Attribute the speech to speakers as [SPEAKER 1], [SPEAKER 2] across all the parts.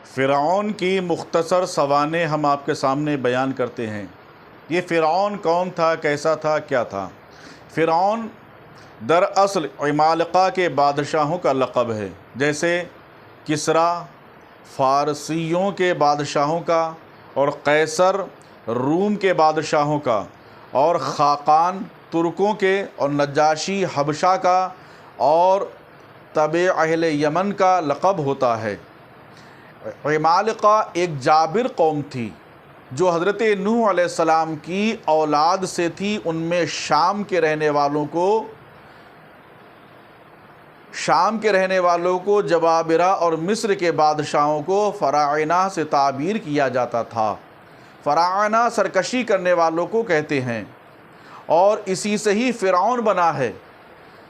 [SPEAKER 1] فرعون کی مختصر سوانح ہم آپ کے سامنے بیان کرتے ہیں۔ یہ فرعون کون تھا، کیسا تھا، کیا تھا؟ فرعون دراصل عمالقہ کے بادشاہوں کا لقب ہے، جیسے کسریٰ فارسیوں کے بادشاہوں کا، اور قیصر روم کے بادشاہوں کا، اور خاقان ترکوں کے، اور نجاشی حبشہ کا، اور تبع اہل یمن کا لقب ہوتا ہے۔ عمالقہ ایک جابر قوم تھی جو حضرت نوح علیہ السلام کی اولاد سے تھی۔ ان میں شام کے رہنے والوں کو جبابرہ اور مصر کے بادشاہوں کو فراعنہ سے تعبیر کیا جاتا تھا۔ فراعنہ سرکشی کرنے والوں کو کہتے ہیں، اور اسی سے ہی فرعون بنا ہے۔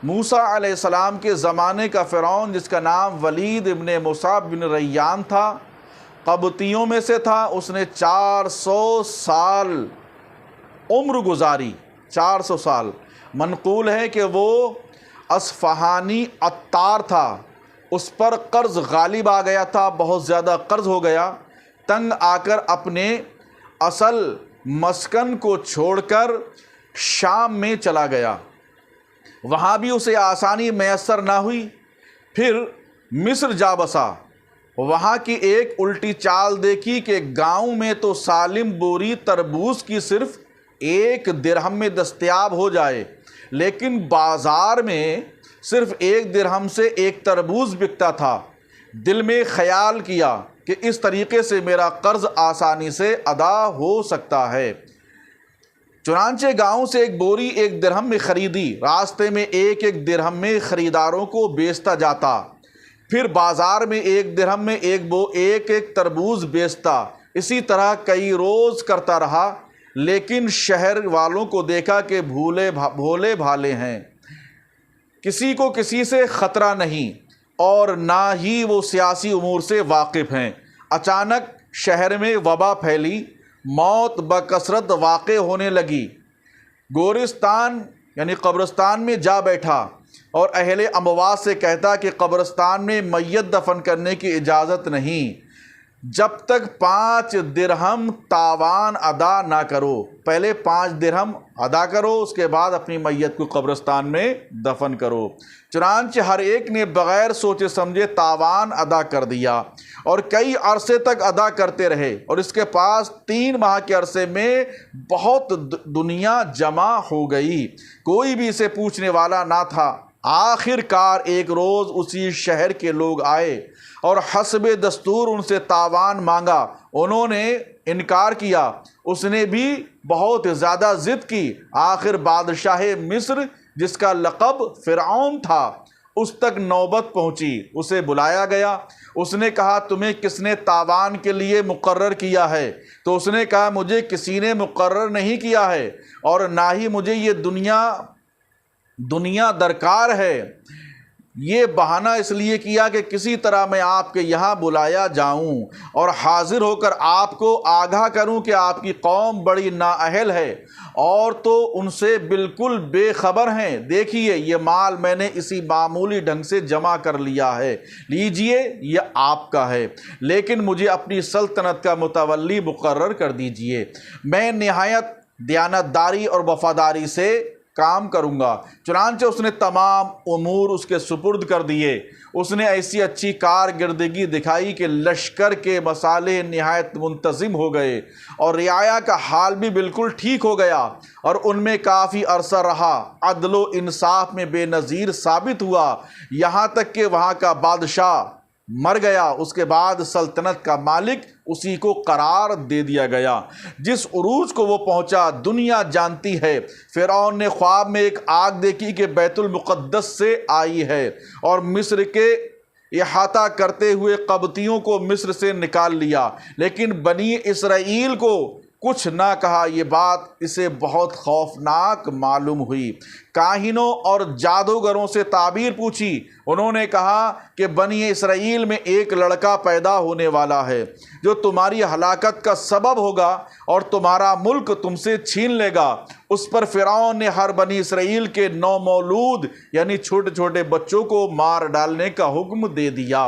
[SPEAKER 1] موسیٰ علیہ السلام کے زمانے کا فرعون، جس کا نام ولید ابن مصعب بن ریان تھا، قبطیوں میں سے تھا۔ اس نے 400 سال عمر گزاری۔ 400 سال منقول ہے کہ وہ اصفہانی عطار تھا۔ اس پر قرض غالب آ گیا تھا، بہت زیادہ قرض ہو گیا۔ تنگ آ کر اپنے اصل مسکن کو چھوڑ کر شام میں چلا گیا۔ وہاں بھی اسے آسانی میسر نہ ہوئی، پھر مصر جا بسا۔ وہاں کی ایک الٹی چال دیکھی کہ گاؤں میں تو سالم بوری تربوز کی صرف 1 درہم میں دستیاب ہو جائے، لیکن بازار میں صرف 1 درہم سے 1 تربوز بکتا تھا۔ دل میں خیال کیا کہ اس طریقے سے میرا قرض آسانی سے ادا ہو سکتا ہے۔ چنانچہ گاؤں سے 1 بوری 1 درہم میں خریدی۔ راستے میں 1 درہم میں خریداروں کو بیچتا جاتا، پھر بازار میں 1 درہم میں 1 تربوز بیچتا۔ اسی طرح کئی روز کرتا رہا، لیکن شہر والوں کو دیکھا کہ بھولے بھالے ہیں، کسی کو کسی سے خطرہ نہیں، اور نہ ہی وہ سیاسی امور سے واقف ہیں۔ اچانک شہر میں وبا پھیلی، موت بکثرت واقع ہونے لگی۔ گورستان یعنی قبرستان میں جا بیٹھا اور اہل اموات سے کہتا کہ قبرستان میں میت دفن کرنے کی اجازت نہیں جب تک 5 درہم تاوان ادا نہ کرو۔ پہلے 5 درہم ادا کرو، اس کے بعد اپنی میت کو قبرستان میں دفن کرو۔ چنانچہ ہر ایک نے بغیر سوچے سمجھے تاوان ادا کر دیا، اور کئی عرصے تک ادا کرتے رہے، اور اس کے پاس 3 ماہ کے عرصے میں بہت دنیا جمع ہو گئی۔ کوئی بھی اسے پوچھنے والا نہ تھا۔ آخر کار ایک روز اسی شہر کے لوگ آئے اور حسب دستور ان سے تاوان مانگا۔ انہوں نے انکار کیا، اس نے بھی بہت زیادہ ضد کی۔ آخر بادشاہ مصر، جس کا لقب فرعون تھا، اس تک نوبت پہنچی۔ اسے بلایا گیا۔ اس نے کہا، تمہیں کس نے تاوان کے لیے مقرر کیا ہے؟ تو اس نے کہا، مجھے کسی نے مقرر نہیں کیا ہے، اور نہ ہی مجھے یہ دنیا درکار ہے۔ یہ بہانہ اس لیے کیا کہ کسی طرح میں آپ کے یہاں بلایا جاؤں اور حاضر ہو کر آپ کو آگاہ کروں کہ آپ کی قوم بڑی نااہل ہے، اور تو ان سے بالکل بے خبر ہیں۔ دیکھیے، یہ مال میں نے اسی معمولی ڈھنگ سے جمع کر لیا ہے، لیجئے، یہ آپ کا ہے، لیکن مجھے اپنی سلطنت کا متولی مقرر کر دیجئے۔ میں نہایت دیانتداری اور وفاداری سے کام کروں گا۔ چنانچہ اس نے تمام امور اس کے سپرد کر دیے۔ اس نے ایسی اچھی کارکردگی دکھائی کہ لشکر کے مصالح نہایت منتظم ہو گئے، اور رعایا کا حال بھی بالکل ٹھیک ہو گیا، اور ان میں کافی عرصہ رہا۔ عدل و انصاف میں بے نظیر ثابت ہوا، یہاں تک کہ وہاں کا بادشاہ مر گیا۔ اس کے بعد سلطنت کا مالک اسی کو قرار دے دیا گیا۔ جس عروج کو وہ پہنچا دنیا جانتی ہے۔ فرعون نے خواب میں ایک آگ دیکھی کہ بیت المقدس سے آئی ہے، اور مصر کے احاطہ کرتے ہوئے قبطیوں کو مصر سے نکال لیا، لیکن بنی اسرائیل کو کچھ نہ کہا۔ یہ بات اسے بہت خوفناک معلوم ہوئی۔ کاہنوں اور جادوگروں سے تعبیر پوچھی۔ انہوں نے کہا کہ بنی اسرائیل میں ایک لڑکا پیدا ہونے والا ہے جو تمہاری ہلاکت کا سبب ہوگا، اور تمہارا ملک تم سے چھین لے گا۔ اس پر فرعون نے ہر بنی اسرائیل کے نومولود یعنی چھوٹے چھوٹے بچوں کو مار ڈالنے کا حکم دے دیا۔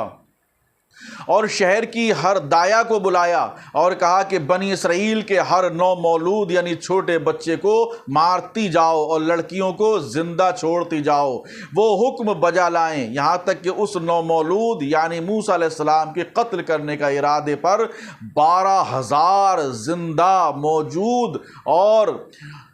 [SPEAKER 1] اور شہر کی ہر دایا کو بلایا اور کہا کہ بنی اسرائیل کے ہر نو مولود یعنی چھوٹے بچے کو مارتی جاؤ اور لڑکیوں کو زندہ چھوڑتی جاؤ، وہ حکم بجا لائیں، یہاں تک کہ اس نو مولود یعنی موسیٰ علیہ السلام کے قتل کرنے کا ارادے پر 12,000 زندہ موجود اور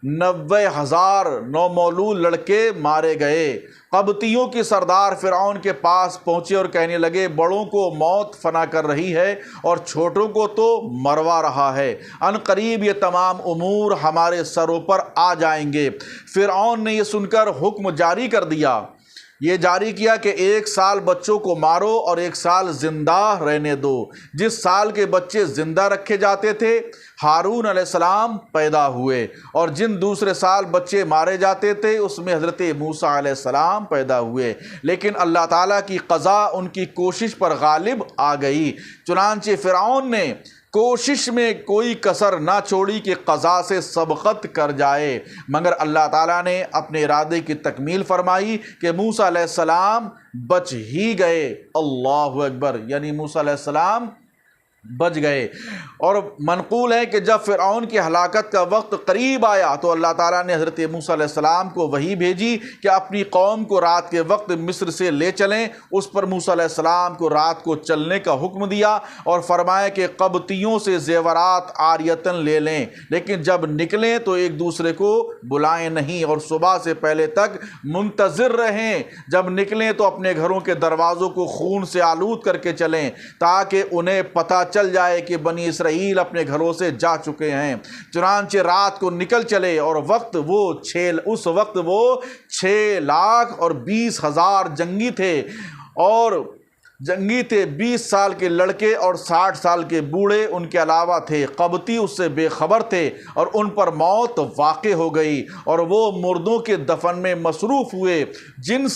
[SPEAKER 1] 90,000 نومولود لڑکے مارے گئے۔ قبطیوں کی سردار فرعون کے پاس پہنچے اور کہنے لگے بڑوں کو موت فنا کر رہی ہے اور چھوٹوں کو تو مروا رہا ہے، ان قریب یہ تمام امور ہمارے سروں پر آ جائیں گے۔ فرعون نے یہ سن کر حکم جاری کر دیا، یہ جاری کیا کہ 1 سال بچوں کو مارو اور 1 سال زندہ رہنے دو۔ جس سال کے بچے زندہ رکھے جاتے تھے ہارون علیہ السلام پیدا ہوئے، اور جن دوسرے سال بچے مارے جاتے تھے اس میں حضرت موسیٰ علیہ السلام پیدا ہوئے، لیکن اللہ تعالیٰ کی قضا ان کی کوشش پر غالب آ گئی۔ چنانچہ فرعون نے کوشش میں کوئی کسر نہ چھوڑی کہ قضا سے سبقت کر جائے، مگر اللہ تعالیٰ نے اپنے ارادے کی تکمیل فرمائی کہ موسیٰ علیہ السلام بچ ہی گئے۔ اللہ اکبر، یعنی موسیٰ علیہ السلام بچ گئے۔ اور منقول ہے کہ جب فرعون کی ہلاکت کا وقت قریب آیا تو اللہ تعالیٰ نے حضرت موسیٰ علیہ السلام کو وحی بھیجی کہ اپنی قوم کو رات کے وقت مصر سے لے چلیں۔ اس پر موسیٰ علیہ السلام کو رات کو چلنے کا حکم دیا اور فرمایا کہ قبطیوں سے زیورات عاریتاً لے لیں، لیکن جب نکلیں تو ایک دوسرے کو بلائیں نہیں اور صبح سے پہلے تک منتظر رہیں۔ جب نکلیں تو اپنے گھروں کے دروازوں کو خون سے آلود کر کے چلیں تاکہ انہیں پتہ چل جائے کہ بنی اسرائیل اپنے گھروں سے جا چکے ہیں۔ چنانچہ رات کو نکل چلے اور اس وقت وہ 6,20,000 جنگی تھے 20 سال کے لڑکے اور 60 سال کے بوڑھے ان کے علاوہ تھے۔ قبطی اس سے بے خبر تھے اور ان پر موت واقع ہو گئی اور وہ مردوں کے دفن میں مصروف ہوئے جس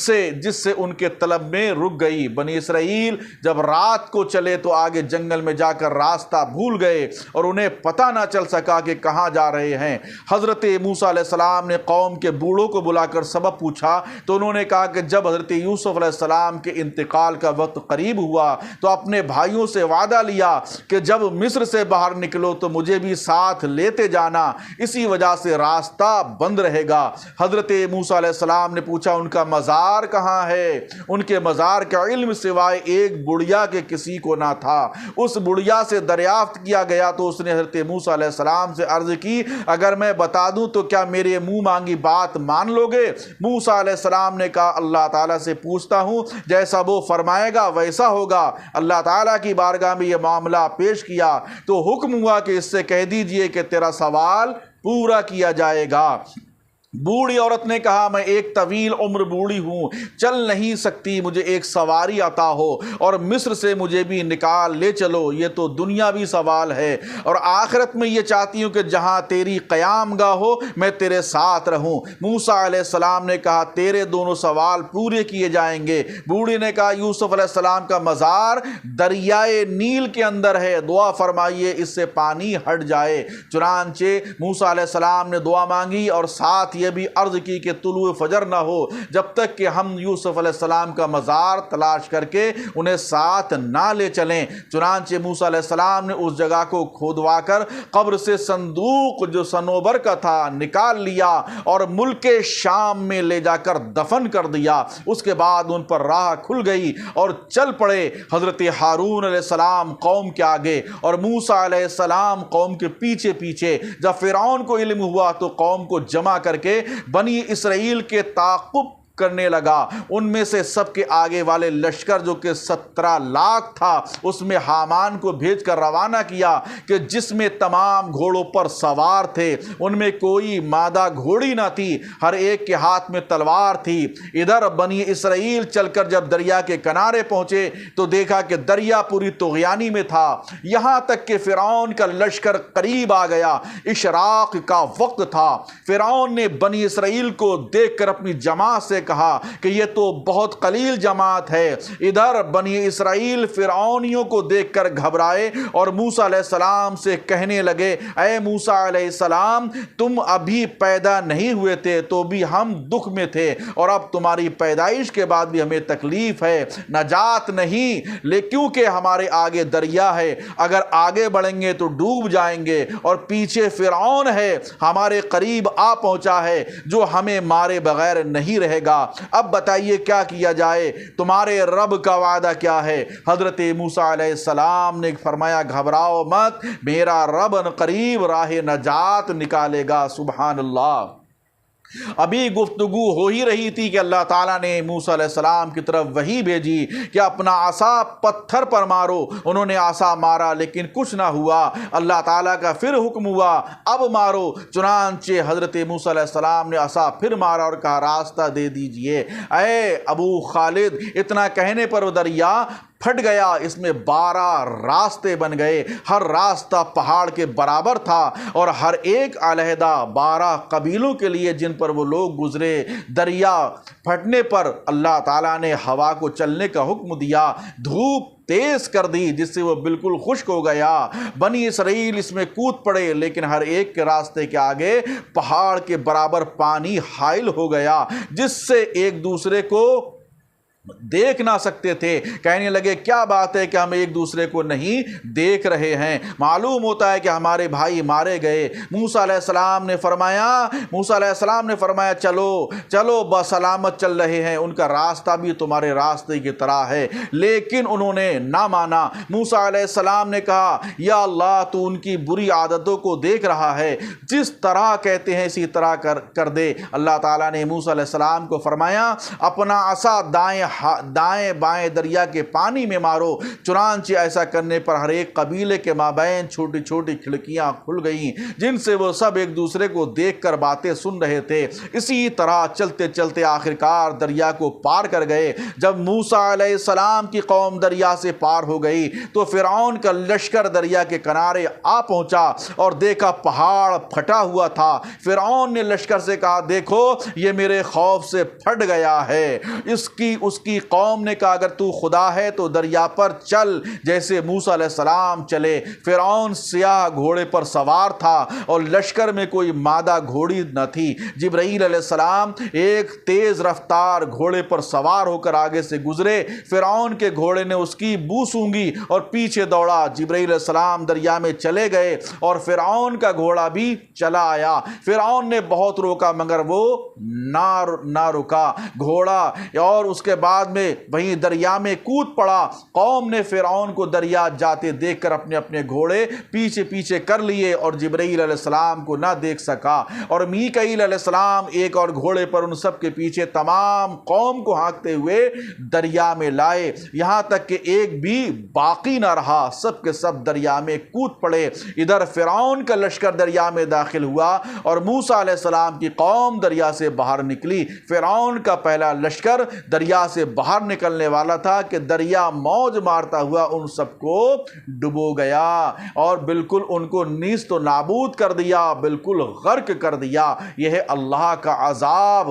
[SPEAKER 1] سے ان کے طلب میں رک گئی۔ بنی اسرائیل جب رات کو چلے تو آگے جنگل میں جا کر راستہ بھول گئے اور انہیں پتہ نہ چل سکا کہ کہاں جا رہے ہیں۔ حضرت موسیٰ علیہ السلام نے قوم کے بوڑھوں کو بلا کر سبب پوچھا تو انہوں نے کہا کہ جب حضرت یوسف علیہ السلام کے انتقال کا وقت قریب ہوا تو اپنے بھائیوں سے وعدہ لیا کہ جب مصر سے باہر نکلو تو مجھے بھی ساتھ لیتے جانا، اسی وجہ سے راستہ بند رہے گا۔ حضرت موسیٰ علیہ السلام نے پوچھا ان کا مزار کہاں ہے؟ ان کے مزار کا علم سوائے ایک بڑھیا کے کسی کو نہ تھا۔ اس بڑھیا سے دریافت کیا گیا تو اس نے حضرت موسیٰ علیہ السلام سے عرض کی اگر میں بتا دوں تو کیا میرے منہ مانگی بات مان لو گے؟ موسیٰ علیہ السلام نے کہا اللہ تعالیٰ سے پوچھتا ہوں، جیسا وہ فرمائے گا ویسا ہوگا۔ اللہ تعالیٰ کی بارگاہ میں یہ معاملہ پیش کیا تو حکم ہوا کہ اس سے کہہ دیجئے کہ تیرا سوال پورا کیا جائے گا۔ بوڑھی عورت نے کہا میں ایک طویل عمر بوڑھی ہوں، چل نہیں سکتی، مجھے ایک سواری عطا ہو اور مصر سے مجھے بھی نکال لے چلو۔ یہ تو دنیاوی سوال ہے اور آخرت میں یہ چاہتی ہوں کہ جہاں تیری قیام گاہ ہو میں تیرے ساتھ رہوں۔ موسیٰ علیہ السلام نے کہا تیرے دونوں سوال پورے کیے جائیں گے۔ بوڑھی نے کہا یوسف علیہ السلام کا مزار دریائے نیل کے اندر ہے، دعا فرمائیے اس سے پانی ہٹ جائے۔ چنانچہ موسیٰ علیہ السلام نے دعا مانگی اور ساتھ یہ بھی عرض کی کہ طلوع فجر نہ ہو جب تک کہ ہم یوسف علیہ السلام کا مزار تلاش کر کے انہیں ساتھ نہ لے چلیں۔ چنانچہ موسیٰ علیہ السلام نے اس جگہ کو کھودوا کر قبر سے صندوق جو صنوبر کا تھا نکال لیا اور ملک شام میں لے جا کر دفن کر دیا۔ اس کے بعد ان پر راہ کھل گئی اور چل پڑے۔ حضرت ہارون علیہ السلام قوم کے آگے اور موسیٰ علیہ السلام قوم کے پیچھے پیچھے۔ جب فرعون کو علم ہوا تو قوم کو جمع کر کے بنی اسرائیل کے تعاقب کرنے لگا۔ ان میں سے سب کے آگے والے لشکر جو کہ 17 لاکھ تھا اس میں حامان کو بھیج کر روانہ کیا کہ جس میں تمام گھوڑوں پر سوار تھے، ان میں کوئی مادہ گھوڑی نہ تھی، ہر ایک کے ہاتھ میں تلوار تھی۔ ادھر بنی اسرائیل چل کر جب دریا کے کنارے پہنچے تو دیکھا کہ دریا پوری طغیانی میں تھا، یہاں تک کہ فرعون کا لشکر قریب آ گیا۔ اشراق کا وقت تھا۔ فرعون نے بنی اسرائیل کو دیکھ کر اپنی جماعت سے کہا کہ یہ تو بہت قلیل جماعت ہے۔ ادھر بنی اسرائیل فرعونیوں کو دیکھ کر گھبرائے اور موسیٰ علیہ السلام سے کہنے لگے اے موسیٰ علیہ السلام تم ابھی پیدا نہیں ہوئے تھے تو بھی ہم دکھ میں تھے، اور اب تمہاری پیدائش کے بعد بھی ہمیں تکلیف ہے، نجات نہیں، لیکن کیونکہ ہمارے آگے دریا ہے، اگر آگے بڑھیں گے تو ڈوب جائیں گے، اور پیچھے فرعون ہے ہمارے قریب آ پہنچا ہے جو ہمیں مارے بغیر نہیں رہے گا۔ اب بتائیے کیا کیا جائے، تمہارے رب کا وعدہ کیا ہے؟ حضرت موسیٰ علیہ السلام نے فرمایا گھبراؤ مت، میرا رب قریب راہ نجات نکالے گا۔ سبحان اللہ۔ ابھی گفتگو ہو ہی رہی تھی کہ اللہ تعالیٰ نے موسیٰ علیہ السلام کی طرف وحی بھیجی کہ اپنا عصا پتھر پر مارو۔ انہوں نے عصا مارا لیکن کچھ نہ ہوا۔ اللہ تعالیٰ کا پھر حکم ہوا اب مارو، چنانچہ حضرت موسیٰ علیہ السلام نے عصا پھر مارا اور کہا راستہ دے دیجئے۔ اے ابو خالد، اتنا کہنے پر وہ دریا پھٹ گیا، اس میں 12 راستے بن گئے، ہر راستہ پہاڑ کے برابر تھا اور ہر ایک علیحدہ 12 قبیلوں کے لیے جن پر وہ لوگ گزرے۔ دریا پھٹنے پر اللہ تعالیٰ نے ہوا کو چلنے کا حکم دیا، دھوپ تیز کر دی جس سے وہ بالکل خشک ہو گیا۔ بنی اسرائیل اس میں کود پڑے لیکن ہر ایک کے راستے کے آگے پہاڑ کے برابر پانی حائل ہو گیا جس سے ایک دوسرے کو دیکھ نہ سکتے تھے۔ کہنے لگے کیا بات ہے کہ ہم ایک دوسرے کو نہیں دیکھ رہے ہیں، معلوم ہوتا ہے کہ ہمارے بھائی مارے گئے۔ موسیٰ علیہ السلام نے فرمایا چلو چلو بسلامت چل رہے ہیں، ان کا راستہ بھی تمہارے راستے کی طرح ہے، لیکن انہوں نے نہ مانا۔ موسیٰ علیہ السلام نے کہا یا اللہ تو ان کی بری عادتوں کو دیکھ رہا ہے، جس طرح کہتے ہیں اسی طرح کر دے۔ اللہ تعالیٰ نے موسیٰ علیہ السلام کو فرمایا اپنا عصا دائیں بائیں دریا کے پانی میں مارو۔ چنانچہ ایسا کرنے پر ہر ایک قبیلے کے مابین چھوٹی چھوٹی کھڑکیاں کھل گئیں جن سے وہ سب ایک دوسرے کو دیکھ کر باتیں سن رہے تھے۔ اسی طرح چلتے چلتے آخرکار دریا کو پار کر گئے۔ جب موسیٰ علیہ السلام کی قوم دریا سے پار ہو گئی تو فرعون کا لشکر دریا کے کنارے آ پہنچا اور دیکھا پہاڑ پھٹا ہوا تھا۔ فرعون نے لشکر سے کہا دیکھو یہ میرے خوف سے پھٹ گیا ہے۔ اس کی قوم نے کہا اگر تو خدا ہے تو دریا پر چل، جیسے موسیٰ علیہ السلام چلے۔ فرعون سیاہ گھوڑے پر سوار تھا اور لشکر میں کوئی مادہ گھوڑی نہ تھی۔ جبرائیل علیہ السلام ایک تیز رفتار گھوڑے پر سوار ہو کر آگے سے گزرے۔ فرعون کے گھوڑے نے اس کی بو سونگھی اور پیچھے دوڑا۔ جبرائیل علیہ السلام دریا میں چلے گئے اور فرعون کا گھوڑا بھی چلا آیا۔ فرعون نے بہت روکا مگر وہ نہ رکا گھوڑا، اور اس کے بعد میں وہیں دریا میں کود پڑا۔ قوم نے فرعون کو دریا جاتے دیکھ کر اپنے اپنے گھوڑے پیچھے پیچھے کر لیے اور جبرائیل علیہ السلام کو نہ دیکھ سکا، اور میکائیل علیہ السلام ایک اور گھوڑے پر ان سب کے پیچھے تمام قوم کو ہانکتے ہوئے دریا میں لائے، یہاں تک کہ ایک بھی باقی نہ رہا، سب کے سب دریا میں کود پڑے۔ ادھر فرعون کا لشکر دریا میں داخل ہوا اور موسیٰ علیہ السلام کی قوم دریا سے باہر نکلی۔ فرعون کا پہلا لشکر دریا سے باہر نکلنے والا تھا کہ دریا موج مارتا ہوا ان سب کو ڈبو گیا اور بالکل ان کو نیست و نابود کر دیا، بالکل غرق کر دیا۔ یہ ہے اللہ کا عذاب۔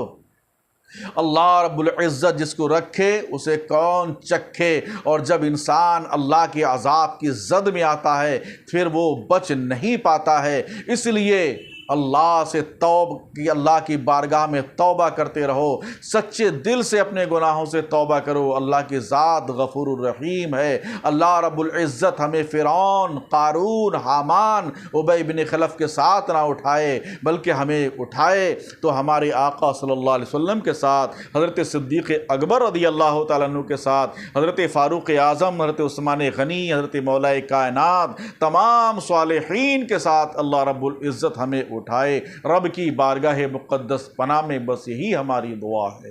[SPEAKER 1] اللہ رب العزت جس کو رکھے اسے کون چکھے، اور جب انسان اللہ کے عذاب کی زد میں آتا ہے پھر وہ بچ نہیں پاتا ہے۔ اس لیے اللہ کی بارگاہ میں توبہ کرتے رہو، سچے دل سے اپنے گناہوں سے توبہ کرو۔ اللہ کی ذات غفور الرحیم ہے۔ اللہ رب العزت ہمیں فرعون، قارون، حامان، ابی بن خلف کے ساتھ نہ اٹھائے، بلکہ ہمیں اٹھائے تو ہمارے آقا صلی اللہ علیہ وسلم کے ساتھ، حضرت صدیق اکبر رضی اللہ تعالیٰ عنہ کے ساتھ، حضرت فاروق اعظم، حضرت عثمان غنی، حضرت مولا کائنات، تمام صالحین کے ساتھ اللہ رب العزت ہمیں اٹھائے۔ رب کی بارگاہ مقدس پناہ میں بس یہی ہماری دعا ہے۔